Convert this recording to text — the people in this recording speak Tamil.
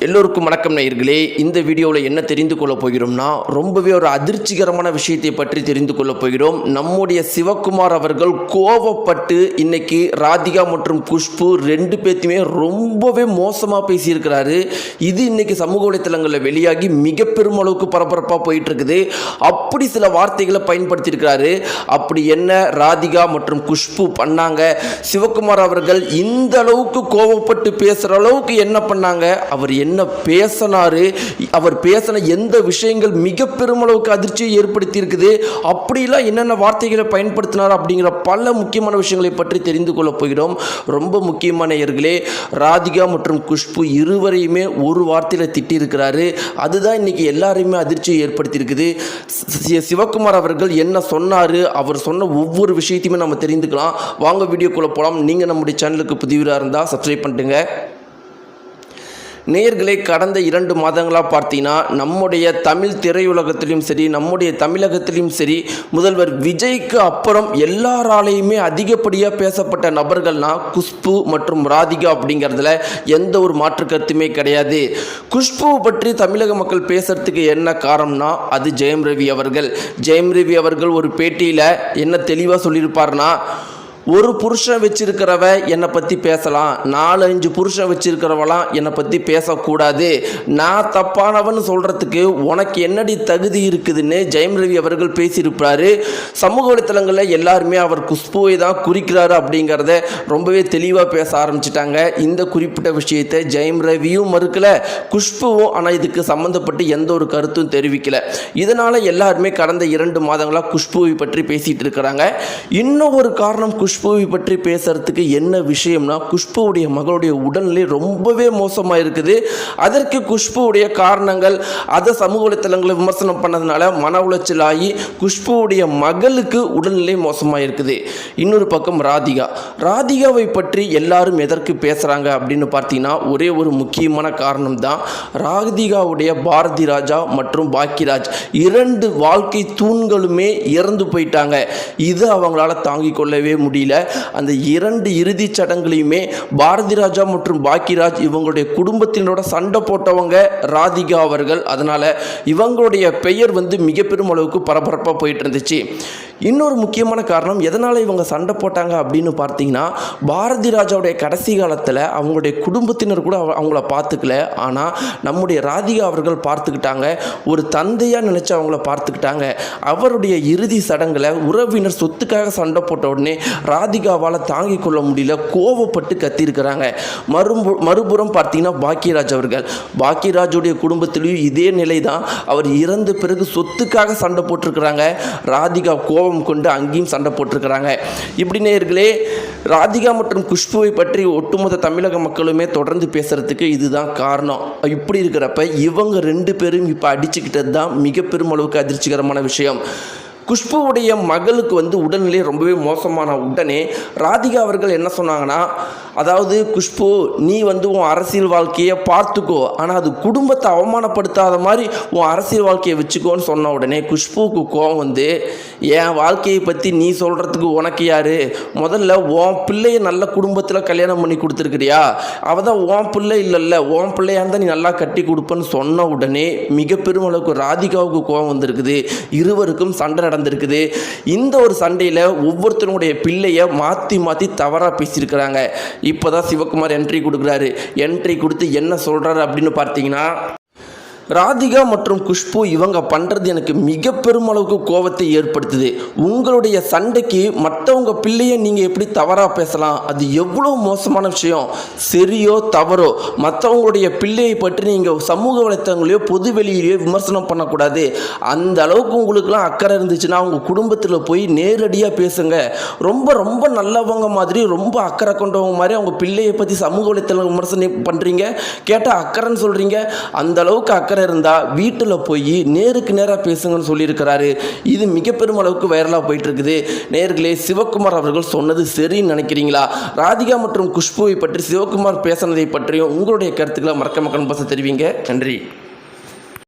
எல்லோருக்கும் வணக்கம் நேயர்களே. இந்த வீடியோவில் என்ன தெரிந்து கொள்ளப் போகிறோம்னா, ரொம்பவே ஒரு அதிர்ச்சிகரமான விஷயத்தை பற்றி தெரிந்து கொள்ளப் போகிறோம். நம்முடைய சிவகுமார் அவர்கள் கோவப்பட்டு இன்னைக்கு ராதிகா மற்றும் குஷ்பு ரெண்டு பேர்த்தையுமே ரொம்பவே மோசமாக பேசியிருக்கிறாரு. இது இன்னைக்கு சமூக வலைத்தளங்களில் வெளியாகி மிக பெரும் அளவுக்கு பரபரப்பாக போயிட்டு இருக்குது. அப்படி சில வார்த்தைகளை பயன்படுத்தியிருக்கிறாரு. அப்படி என்ன ராதிகா மற்றும் குஷ்பு பண்ணாங்க, சிவகுமார் அவர்கள் இந்த அளவுக்கு கோவப்பட்டு பேசுகிற அளவுக்கு என்ன பண்ணாங்க, அவர் என்ன பேசினாரு, அவர் பேசின எந்த விஷயங்கள் மிக பெருமளவுக்கு அதிர்ச்சியை ஏற்படுத்தி இருக்குது, அப்படிலாம் என்னென்ன வார்த்தைகளை பயன்படுத்தினார் அப்படிங்கிற பல முக்கியமான விஷயங்களை பற்றி தெரிந்து கொள்ளப் போகிறோம். ரொம்ப முக்கியமான நேயர்களே, ராதிகா மற்றும் குஷ்பு இருவரையுமே ஒரு வார்த்தையில் திட்டியிருக்கிறாரு. அதுதான் இன்னைக்கு எல்லாரையுமே அதிர்ச்சியை ஏற்படுத்தி இருக்குது. சிவகுமார் அவர்கள் என்ன சொன்னார், அவர் சொன்ன ஒவ்வொரு விஷயத்தையுமே நம்ம தெரிந்துக்கலாம். வாங்க வீடியோக்குள்ளே போகலாம். நீங்கள் நம்முடைய சேனலுக்கு புதியவராக இருந்தால் சப்ஸ்கிரைப் பண்ணிட்டுங்க. நேயர்களை, கடந்த 2 மாதங்களாக பார்த்தீங்கன்னா நம்முடைய தமிழ் திரையுலகத்திலையும் சரி, நம்முடைய தமிழகத்திலையும் சரி, முதல்வர் விஜய்க்கு அப்புறம் எல்லாராலையுமே அதிகப்படியாக பேசப்பட்ட நபர்கள்னா குஷ்பு மற்றும் ராதிகா அப்படிங்கிறதுல எந்த ஒரு மாற்று கருத்துமே கிடையாது. குஷ்புவை பற்றி தமிழக மக்கள் பேசுறதுக்கு என்ன காரணம்னா அது ஜெயம் ரவி அவர்கள். ஜெயம் ரவி அவர்கள் ஒரு பேட்டியில் என்ன தெளிவாக சொல்லியிருப்பார்னா, ஒரு புருஷன் வச்சிருக்கிறவ என்னை பற்றி பேசலாம், 4-5 புருஷன் வச்சிருக்கிறவலாம் என்னை பற்றி பேசக்கூடாது, நான் தப்பானவன் சொல்கிறதுக்கு உனக்கு என்னடி தகுதி இருக்குதுன்னு ஜெயம் ரவி அவர்கள் பேசியிருப்பார். சமூக வலைத்தளங்களில் எல்லாருமே அவர் குஷ்புவை தான் குறிக்கிறாரு அப்படிங்கிறத ரொம்பவே தெளிவாக பேச ஆரம்பிச்சிட்டாங்க. இந்த குறிப்பிட்ட விஷயத்தை ஜெயம் ரவியும் மறுக்கலை, குஷ்புவும் ஆனால் இதுக்கு சம்மந்தப்பட்டு எந்த ஒரு கருத்தும் தெரிவிக்கலை. இதனால் எல்லாருமே கடந்த 2 மாதங்களாக குஷ்புவை பற்றி பேசிகிட்டு இருக்கிறாங்க. இன்னும் ஒரு காரணம் குஷ்புவை பற்றி பேசுறதுக்கு என்ன விஷயம்னா, குஷ்புவுடைய மகளுடைய உடல்நிலை ரொம்பவே மோசமாக இருக்குது. அதற்கு குஷ்புவுடைய காரணங்கள் அதை சமூக வலைத்தளங்களில் விமர்சனம் பண்ணதுனால மன உளைச்சல் ஆகி குஷ்புவுடைய மகளுக்கு உடல்நிலை மோசமாக இருக்குது. இன்னொரு பக்கம் ராதிகாவை பற்றி எல்லாரும் எதற்கு பேசுகிறாங்க அப்படின்னு பார்த்தீங்கன்னா, ஒரே ஒரு முக்கியமான காரணம் தான். ராதிகாவுடைய பாரதி ராஜா மற்றும் பாக்கியராஜ் 2 வாழ்க்கை தூண்களுமே இறந்து போயிட்டாங்க. இது அவங்களால தாங்கிக் கொள்ளவே முடியல. அந்த 2 இறுதிச் சடங்குலையுமே பாரதி ராஜா மற்றும் பாக்கியராஜ் இவங்களுடைய குடும்பத்தினரோட சண்டை போட்டவங்க ராதிகா அவர்கள். அதனால இவங்களுடைய பெயர் மிக பெரும் அளவுக்கு பரபரப்பாக போயிட்டு இருந்துச்சு. இன்னொரு முக்கியமான காரணம் எதனால் இவங்க சண்டை போட்டாங்க அப்படின்னு பார்த்தீங்கன்னா, பாரதி ராஜாவுடைய கடைசி காலத்தில் அவங்களுடைய குடும்பத்தினர் கூட அவங்கள பார்த்துக்கல. ஆனால் நம்முடைய ராதிகா அவர்கள் பார்த்துக்கிட்டாங்க. ஒரு தந்தையாக நினச்சி அவங்கள பார்த்துக்கிட்டாங்க. அவருடைய இறுதி சடங்கில் உறவினர் சொத்துக்காக சண்டை போட்ட உடனே ராதிகாவால் தாங்கிக் கொள்ள முடியல, கோவப்பட்டு கத்திருக்கிறாங்க. மறுபுறம் பார்த்தீங்கன்னா பாக்கியராஜுடைய குடும்பத்திலையும் இதே நிலை தான். அவர் இறந்த பிறகு சொத்துக்காக சண்டை போட்டிருக்கிறாங்க. ராதிகா கோபம் கொண்டு அங்கேயும் சண்டை போட்டிருக்கிறாங்க. இப்படி நேயர்களே, ராதிகா மற்றும் குஷ்புவை பற்றி ஒட்டுமொத்த தமிழக மக்களுமே தொடர்ந்து பேசுறதுக்கு இதுதான் காரணம். இப்படி இருக்கிறப்ப இவங்க 2 பேரும் இப்போ அடிச்சுக்கிட்டது தான் மிக பெரும் அளவுக்கு அதிர்ச்சிகரமான விஷயம். குஷ்புவுடைய மகளுக்கு உடல்நிலை ரொம்பவே மோசமான உடனே ராதிகா அவர்கள் என்ன சொன்னாங்கன்னா, அதாவது குஷ்பு நீ உன் அரசியல் வாழ்க்கையை பார்த்துக்கோ, ஆனால் அது குடும்பத்தை அவமானப்படுத்தாத மாதிரி உன் அரசியல் வாழ்க்கையை வச்சுக்கோன்னு சொன்ன உடனே குஷ்புவுக்கு கோவம் என் வாழ்க்கையை பற்றி நீ சொல்கிறதுக்கு உனக்கு யார், முதல்ல உன் பிள்ளையை நல்ல குடும்பத்தில் கல்யாணம் பண்ணி கொடுத்துருக்கிறியா, அவள் தான் உன் பிள்ளை இல்லைல்ல, உன் பிள்ளையா இருந்தால் நீ நல்லா கட்டி கொடுப்பேன்னு சொன்ன உடனே மிக பெரும் அளவுக்கு ராதிகாவுக்கு கோவம் வந்திருக்குது. இருவருக்கும் சண்டை நடந்திருக்குது. இந்த ஒரு சண்டையில் ஒவ்வொருத்தருடைய பிள்ளையை மாற்றி தவறாக பேசியிருக்கிறாங்க. இப்போ தான் சிவகுமார் என்ட்ரி கொடுக்குறாரு. என்ட்ரி கொடுத்து என்ன சொல்கிறாரு அப்படின்னு பார்த்தீங்கன்னா, ராதிகா மற்றும் குஷ்பு இவங்க பண்ணுறது எனக்கு மிக பெருமளவுக்கு கோபத்தை ஏற்படுத்துது. உங்களுடைய சண்டைக்கு மற்றவங்க பிள்ளையை நீங்கள் எப்படி தவறாக பேசலாம், அது எவ்வளோ மோசமான விஷயம். சரியோ தவறோ மற்றவங்களுடைய பிள்ளையை பற்றி நீங்கள் சமூக வலைத்தளங்களையோ பொது வெளியிலேயோ விமர்சனம் பண்ணக்கூடாது. அந்த அளவுக்கு உங்களுக்குலாம் அக்கறை இருந்துச்சுன்னா அவங்க குடும்பத்தில் போய் நேரடியாக பேசுங்க. ரொம்ப ரொம்ப நல்லவங்க மாதிரி, ரொம்ப அக்கறை கொண்டவங்க மாதிரி அவங்க பிள்ளையை பற்றி சமூக வலைத்தளம் விமர்சனம் பண்ணுறீங்க. கேட்டால் அக்கறைன்னு சொல்கிறீங்க. அந்த அளவுக்கு அக்கறை இருந்தால் வீட்டில் போய் நேருக்கு நேராக பேசுங்கன்னு சொல்லியிருக்கிறாரு. இது மிக பெரும் அளவுக்கு வைரலாக போயிட்டு இருக்குது. நேயர்களே, சிவகுமார் அவர்கள் சொன்னது சரின்னு நினைக்கிறீங்களா? ராதிகா மற்றும் குஷ்புவை பற்றி சிவகுமார் பேசினதை பற்றியும் உங்களுடைய கருத்துக்களை மறக்காம தெரிவிங்க. நன்றி.